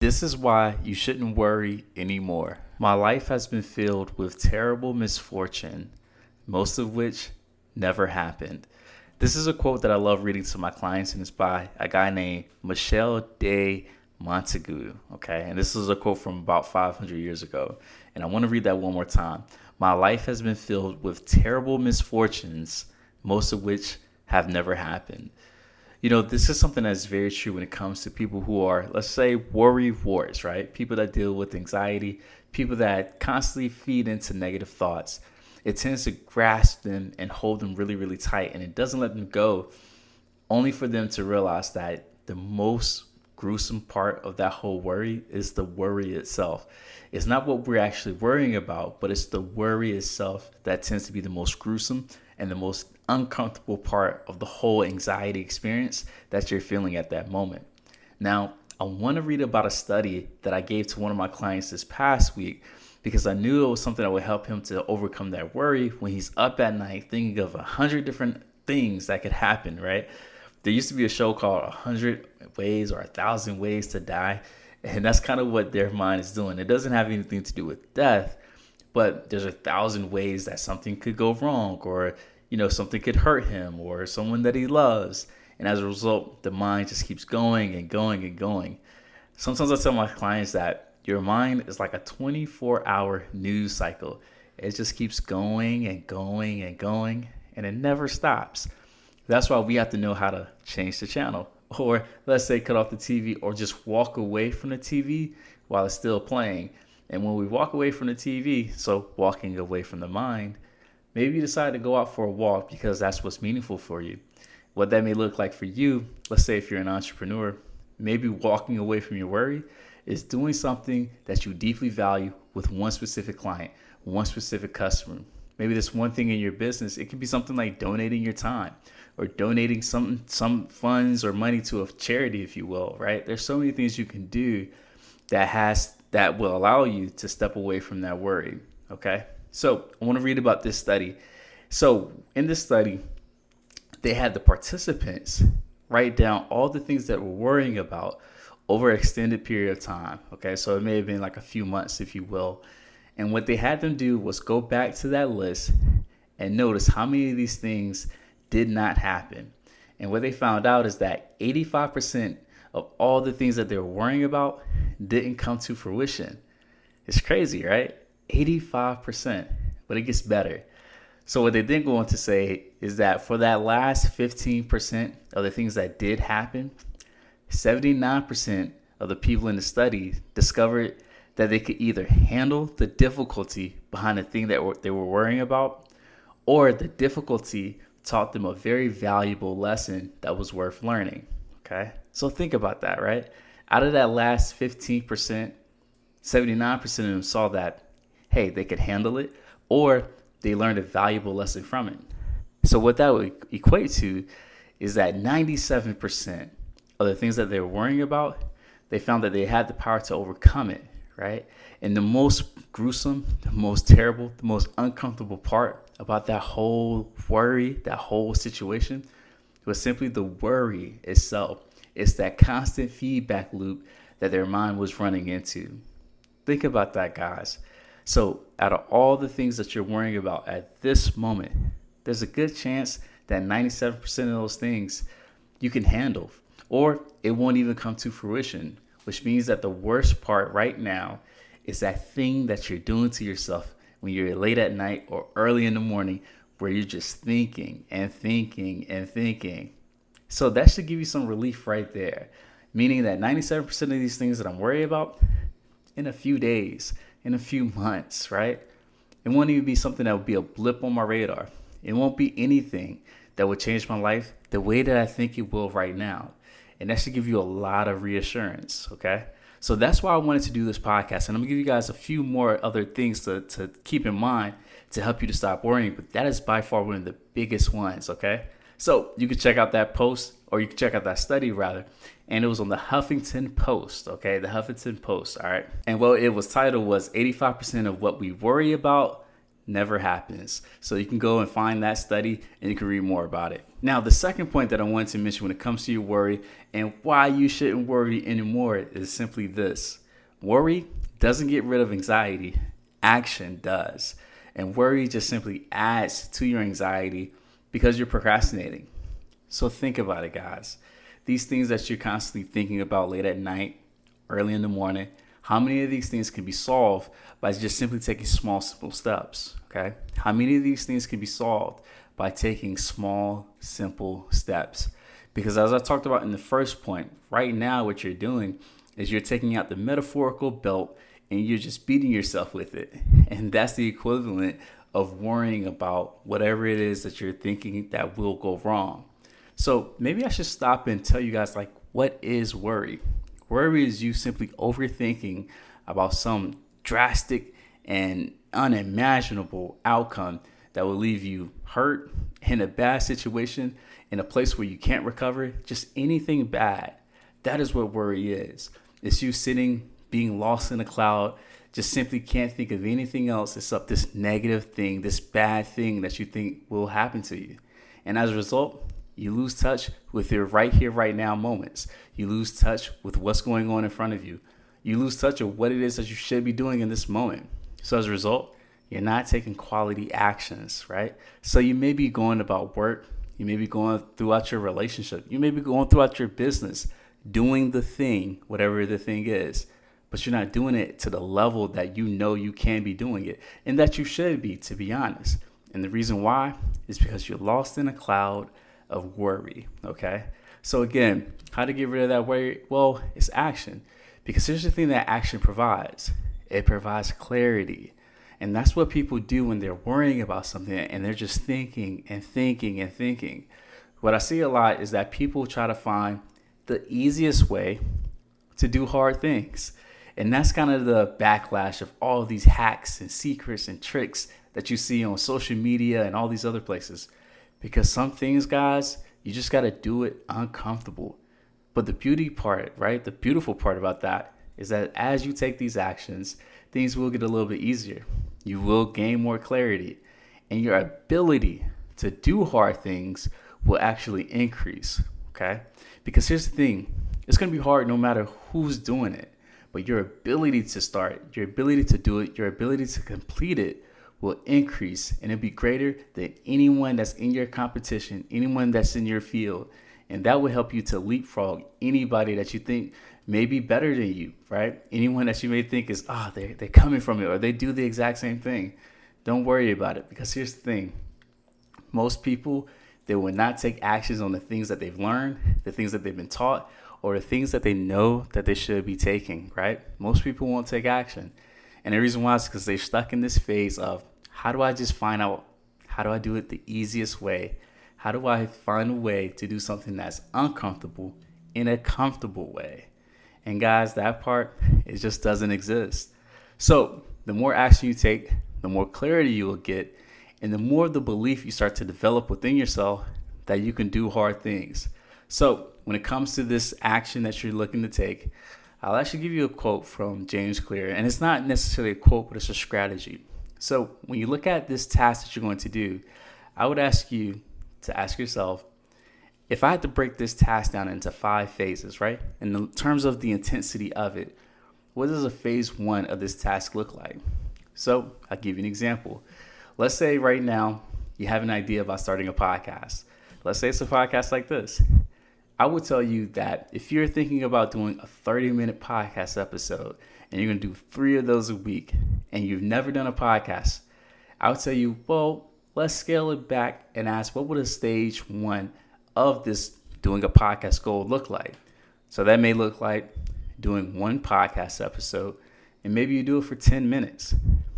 This is why you shouldn't worry anymore. My life has been filled with terrible misfortune, most of which never happened. This is a quote that I love reading to my clients, and it's by a guy named Michel de Montaigu. Okay, and this is a quote from about 500 years ago. And I want to read that one more time. My life has been filled with terrible misfortunes, most of which have never happened. This is something that's very true when it comes to people who are, let's say, worry wards, right? People that deal with anxiety, people that constantly feed into negative thoughts. It tends to grasp them and hold them really, really tight, and it doesn't let them go, only for them to realize that the most gruesome part of that whole worry is the worry itself. It's not what we're actually worrying about, but it's the worry itself that tends to be the most gruesome and the most uncomfortable part of the whole anxiety experience that you're feeling at that moment. Now, I want to read about a study that I gave to one of my clients this past week because I knew it was something that would help him to overcome that worry when he's up at night thinking of 100 different things that could happen, right? There used to be a show called 100 Ways or 1,000 Ways to Die, and that's kind of what their mind is doing. It doesn't have anything to do with death, but there's 1,000 ways that something could go wrong, or something could hurt him or someone that he loves. And as a result, the mind just keeps going and going and going. Sometimes I tell my clients that your mind is like a 24-hour news cycle. It just keeps going and going and going, and it never stops. That's why we have to know how to change the channel, or let's say cut off the TV, or just walk away from the TV while it's still playing. And when we walk away from the TV, so walking away from the mind, maybe you decide to go out for a walk because that's what's meaningful for you. What that may look like for you, let's say if you're an entrepreneur, maybe walking away from your worry is doing something that you deeply value with one specific client, one specific customer. Maybe this one thing in your business, it could be something like donating your time or donating some funds or money to a charity, if you will, right? There's so many things you can do that will allow you to step away from that worry, okay? So I want to read about this study. So in this study, they had the participants write down all the things that we're worrying about over an extended period of time, okay? So it may have been like a few months, if you will. And what they had them do was go back to that list and notice how many of these things did not happen. And what they found out is that 85% of all the things that they were worrying about didn't come to fruition. It's crazy, right? 85%, but it gets better. So what they then go on to say is that for that last 15% of the things that did happen, 79% of the people in the study discovered that they could either handle the difficulty behind the thing that they were worrying about, or the difficulty taught them a very valuable lesson that was worth learning. Okay, so think about that, right? Out of that last 15%, 79% of them saw that, hey, they could handle it, or they learned a valuable lesson from it. So what that would equate to is that 97% of the things that they were worrying about, they found that they had the power to overcome it, right? And the most gruesome, the most terrible, the most uncomfortable part about that whole worry, that whole situation, was simply the worry itself. It's that constant feedback loop that their mind was running into. Think about that, guys. So out of all the things that you're worrying about at this moment, there's a good chance that 97% of those things you can handle, or it won't even come to fruition, which means that the worst part right now is that thing that you're doing to yourself when you're late at night or early in the morning, where you're just thinking and thinking and thinking. So that should give you some relief right there, meaning that 97% of these things that I'm worried about, in a few days, in a few months, right? It won't even be something that would be a blip on my radar. It won't be anything that would change my life the way that I think it will right now. And that should give you a lot of reassurance, okay? So that's why I wanted to do this podcast. And I'm gonna give you guys a few more other things to keep in mind to help you to stop worrying. But that is by far one of the biggest ones, okay? So you can check out that post, or you can check out that study rather. And it was on the Huffington Post, okay? The Huffington Post, all right? And what it was titled was 85% of what we worry about never happens. So you can go and find that study and you can read more about it. Now, the second point that I wanted to mention when it comes to your worry and why you shouldn't worry anymore is simply this. Worry doesn't get rid of anxiety. Action does. And worry just simply adds to your anxiety because you're procrastinating. So think about it, guys. These things that you're constantly thinking about late at night, early in the morning, how many of these things can be solved by just simply taking small, simple steps? Okay. How many of these things can be solved by taking small, simple steps? Because as I talked about in the first point, right now what you're doing is you're taking out the metaphorical belt and you're just beating yourself with it. And that's the equivalent of worrying about whatever it is that you're thinking that will go wrong. So maybe I should stop and tell you guys, like, what is worry? Worry is you simply overthinking about some drastic and unimaginable outcome that will leave you hurt, in a bad situation, in a place where you can't recover, just anything bad. That is what worry is. It's you sitting, being lost in a cloud, just simply can't think of anything else except this negative thing, this bad thing that you think will happen to you. And as a result, you lose touch with your right here, right now moments. You lose touch with what's going on in front of you. You lose touch of what it is that you should be doing in this moment. So as a result, you're not taking quality actions, right? So you may be going about work. You may be going throughout your relationship. You may be going throughout your business, doing the thing, whatever the thing is, but you're not doing it to the level that you know you can be doing it and that you should be, to be honest. And the reason why is because you're lost in a cloud of worry, okay? So again, how to get rid of that worry? Well, it's action. Because here's the thing that action provides. It provides clarity. And that's what people do when they're worrying about something and they're just thinking and thinking and thinking. What I see a lot is that people try to find the easiest way to do hard things. And that's kind of the backlash of all of these hacks and secrets and tricks that you see on social media and all these other places. Because some things, guys, you just got to do it uncomfortable. But the beauty part, right? The beautiful part about that is that as you take these actions, things will get a little bit easier. You will gain more clarity. And your ability to do hard things will actually increase, okay? Because here's the thing. It's going to be hard no matter who's doing it. But your ability to start, your ability to do it, your ability to complete it will increase, and it'll be greater than anyone that's in your competition, anyone that's in your field. And that will help you to leapfrog anybody that you think may be better than you, right? Anyone that you may think is, they're coming from it, or they do the exact same thing. Don't worry about it, because here's the thing. Most people, they will not take actions on the things that they've learned, the things that they've been taught, or the things that they know that they should be taking, right? Most people won't take action. And the reason why is because they're stuck in this phase of, how do I just find out, how do I do it the easiest way? How do I find a way to do something that's uncomfortable in a comfortable way? And guys, that part, it just doesn't exist. So the more action you take, the more clarity you will get, and the more the belief you start to develop within yourself that you can do hard things. So when it comes to this action that you're looking to take, I'll actually give you a quote from James Clear. And it's not necessarily a quote, but it's a strategy. So when you look at this task that you're going to do, I would ask you to ask yourself, if I had to break this task down into 5 phases, right? In terms of the intensity of it, what does a phase 1 of this task look like? So I'll give you an example. Let's say right now you have an idea about starting a podcast. Let's say it's a podcast like this. I would tell you that if you're thinking about doing a 30-minute podcast episode and you're going to do 3 of those a week and you've never done a podcast, I would tell you, well, let's scale it back and ask, what would a stage 1 of this doing a podcast goal look like? So that may look like doing 1 podcast episode, and maybe you do it for 10 minutes,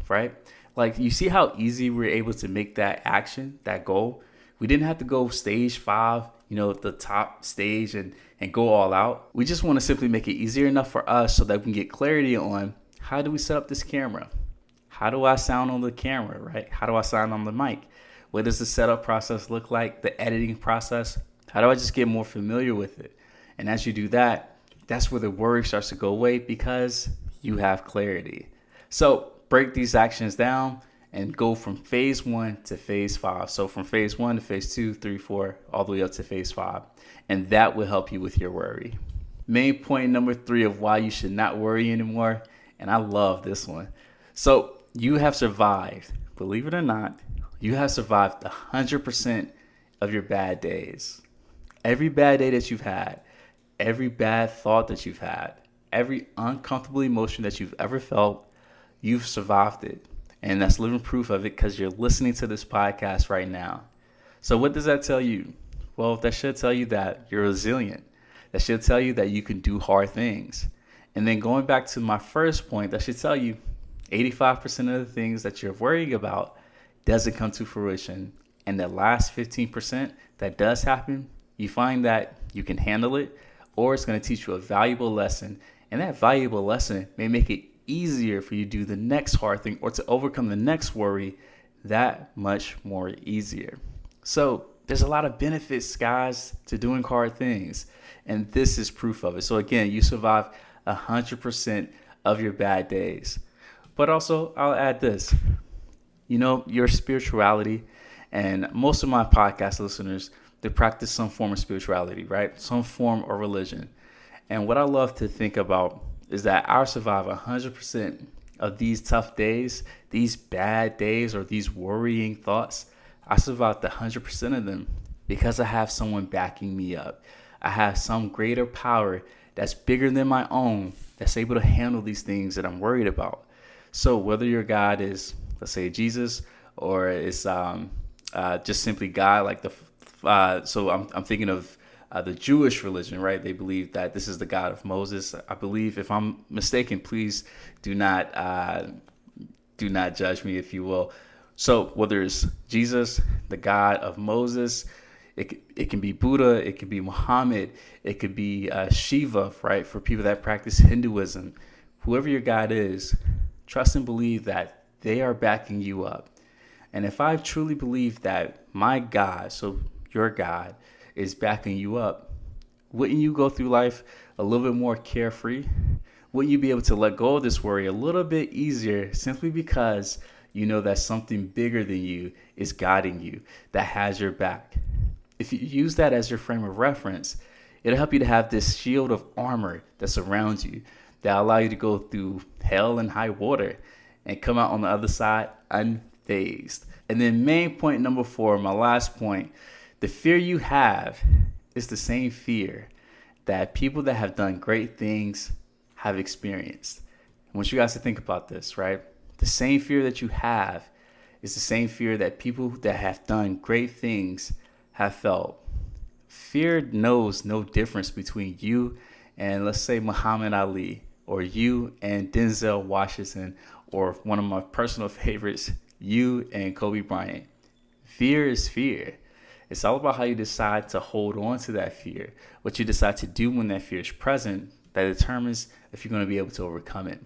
right? Like, you see how easy we're able to make that action, that goal? We didn't have to go stage 5, the top stage and go all out. We just want to simply make it easier enough for us so that we can get clarity on, how do we set up this camera? How do I sound on the camera, right? How do I sound on the mic? What does the setup process look like? The editing process? How do I just get more familiar with it? And as you do that, that's where the worry starts to go away because you have clarity. So break these actions down and go from phase 1 to phase 5. So from phase 1 to phase 2, 3, 4, all the way up to phase 5. And that will help you with your worry. Main point number 3 of why you should not worry anymore. And I love this one. So you have survived, believe it or not, you have survived 100% of your bad days. Every bad day that you've had, every bad thought that you've had, every uncomfortable emotion that you've ever felt, you've survived it. And that's living proof of it because you're listening to this podcast right now. So what does that tell you? Well, that should tell you that you're resilient. That should tell you that you can do hard things. And then going back to my first point, that should tell you 85% of the things that you're worrying about doesn't come to fruition. And the last 15% that does happen, you find that you can handle it, or it's going to teach you a valuable lesson. And that valuable lesson may make it easier for you to do the next hard thing or to overcome the next worry that much more easier. So there's a lot of benefits, guys, to doing hard things. And this is proof of it. So again, you survive 100% of your bad days. But also, I'll add this. You know, your spirituality, and most of my podcast listeners, they practice some form of spirituality, right? Some form of religion. And what I love to think about is that I survive 100% of these tough days, these bad days, or these worrying thoughts. I survived 100% of them because I have someone backing me up. I have some greater power that's bigger than my own that's able to handle these things that I'm worried about. So whether your God is, let's say, Jesus, or it's just simply God, like so I'm thinking of the Jewish religion, right? They believe that this is the God of Moses. I believe, if I'm mistaken, please do not judge me, if you will. So whether it's Jesus, the God of Moses, it can be Buddha, it could be Muhammad, it could be Shiva, right? For people that practice Hinduism, whoever your God is, trust and believe that they are backing you up. And if I truly believe that my God, so your God, is backing you up, wouldn't you go through life a little bit more carefree? Wouldn't you be able to let go of this worry a little bit easier simply because you know that something bigger than you is guiding you, that has your back? If you use that as your frame of reference, it'll help you to have this shield of armor that surrounds you, that allow you to go through hell and high water and come out on the other side unfazed. And then main point number 4, my last point, the fear you have is the same fear that people that have done great things have experienced. I want you guys to think about this, right? The same fear that you have is the same fear that people that have done great things have felt. Fear knows no difference between you and, let's say, Muhammad Ali, or you and Denzel Washington, or one of my personal favorites, you and Kobe Bryant. Fear is fear. It's all about how you decide to hold on to that fear, what you decide to do when that fear is present, that determines if you're going to be able to overcome it.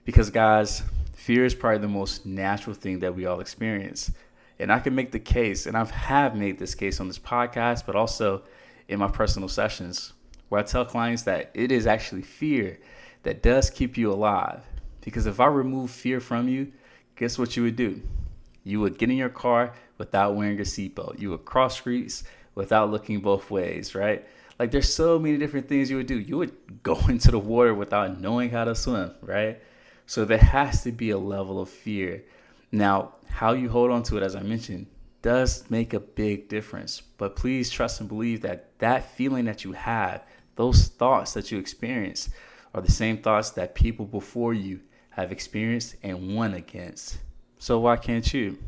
Because, guys, fear is probably the most natural thing that we all experience. And I can make the case, and I have made this case on this podcast, but also in my personal sessions, where I tell clients that it is actually fear that does keep you alive. Because if I remove fear from you, guess what you would do? You would get in your car without wearing a seatbelt. You would cross streets without looking both ways, right? Like, there's so many different things you would do. You would go into the water without knowing how to swim, right? So there has to be a level of fear. Now, how you hold on to it, as I mentioned, does make a big difference. But please trust and believe that that feeling that you have, those thoughts that you experience, are the same thoughts that people before you have experienced and won against. So why can't you?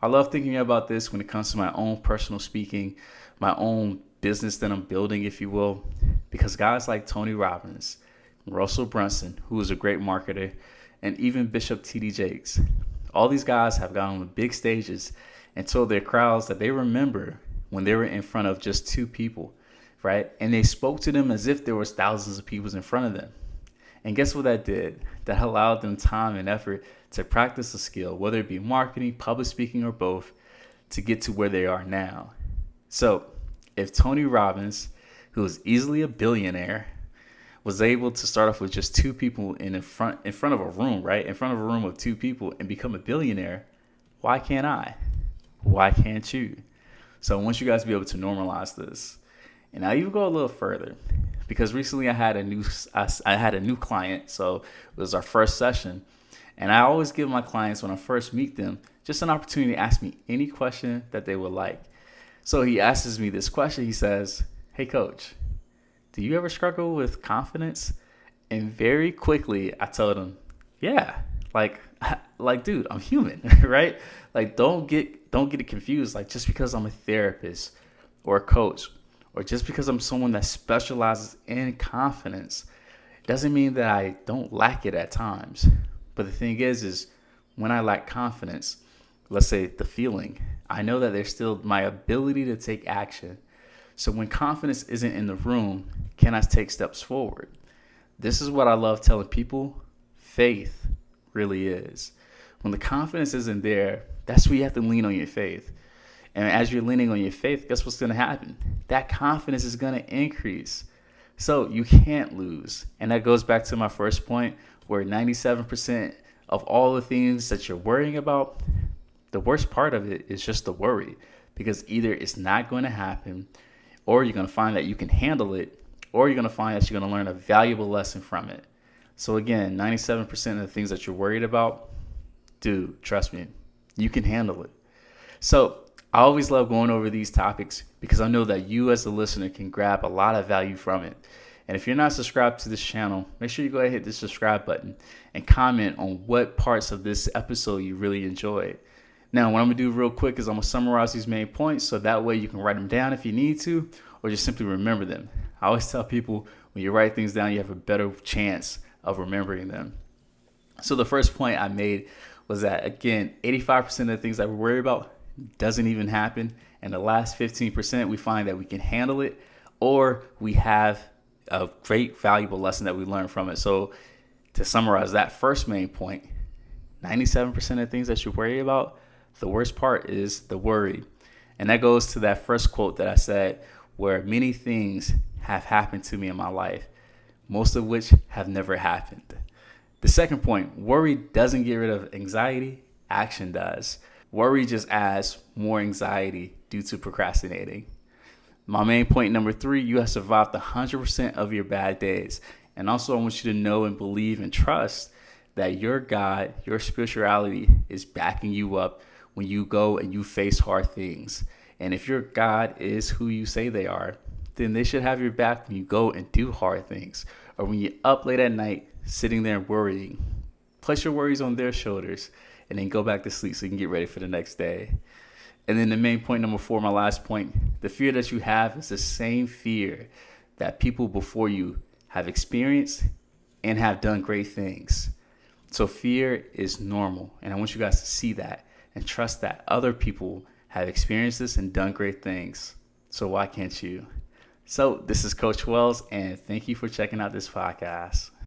I love thinking about this when it comes to my own personal speaking, my own business that I'm building, if you will, because guys like Tony Robbins, Russell Brunson, who is a great marketer, and even Bishop T.D. Jakes, all these guys have gone on the big stages and told their crowds that they remember when they were in front of just 2 people, right? And they spoke to them as if there was thousands of people in front of them. And guess what that did? That allowed them time and effort to practice a skill, whether it be marketing, public speaking, or both, to get to where they are now. So if Tony Robbins, who is easily a billionaire, was able to start off with just two people in front of a room, right? In front of a room of two people and become a billionaire, why can't I? Why can't you? So I want you guys to be able to normalize this. And I'll even go a little further because recently I had a new client. So it was our first session. And I always give my clients, when I first meet them, just an opportunity to ask me any question that they would like. So he asks me this question. He says, "Hey, coach, do you ever struggle with confidence?" And very quickly I told him, yeah, like, dude, I'm human, right? Like, don't get it confused. Like, just because I'm a therapist or a coach, or just because I'm someone that specializes in confidence, doesn't mean that I don't lack it at times. But the thing is when I lack confidence, let's say the feeling, I know that there's still my ability to take action. So when confidence isn't in the room, can I take steps forward? This is what I love telling people. Faith really is. When the confidence isn't there, that's where you have to lean on your faith. And as you're leaning on your faith, guess what's going to happen? That confidence is going to increase. So you can't lose. And that goes back to my first point, where 97% of all the things that you're worrying about, the worst part of it is just the worry. Because either it's not going to happen, or you're going to find that you can handle it, or you're going to find that you're going to learn a valuable lesson from it. So again, 97% of the things that you're worried about, dude, trust me, you can handle it. So I always love going over these topics because I know that you as a listener can grab a lot of value from it. And if you're not subscribed to this channel, make sure you go ahead and hit the subscribe button and comment on what parts of this episode you really enjoyed. Now, what I'm going to do real quick is I'm going to summarize these main points so that way you can write them down if you need to, or just simply remember them. I always tell people when you write things down, you have a better chance of remembering them. So the first point I made was that, again, 85% of the things that we worry about doesn't even happen. And the last 15%, we find that we can handle it, or we have a great valuable lesson that we learn from it. So to summarize that first main point, 97% of the things that you worry about, the worst part is the worry. And that goes to that first quote that I said, where many things have happened to me in my life, most of which have never happened. The second point, worry doesn't get rid of anxiety, action does. Worry just adds more anxiety due to procrastinating. My main point number 3, you have survived 100% of your bad days. And also I want you to know and believe and trust that your God, your spirituality is backing you up when you go and you face hard things. And if your God is who you say they are, then they should have your back when you go and do hard things. Or when you're up late at night, sitting there worrying. Place your worries on their shoulders and then go back to sleep so you can get ready for the next day. And then the main point number 4, my last point, the fear that you have is the same fear that people before you have experienced and have done great things. So fear is normal. And I want you guys to see that and trust that other people have experienced this and done great things. So why can't you? So this is Coach Wells, and thank you for checking out this podcast.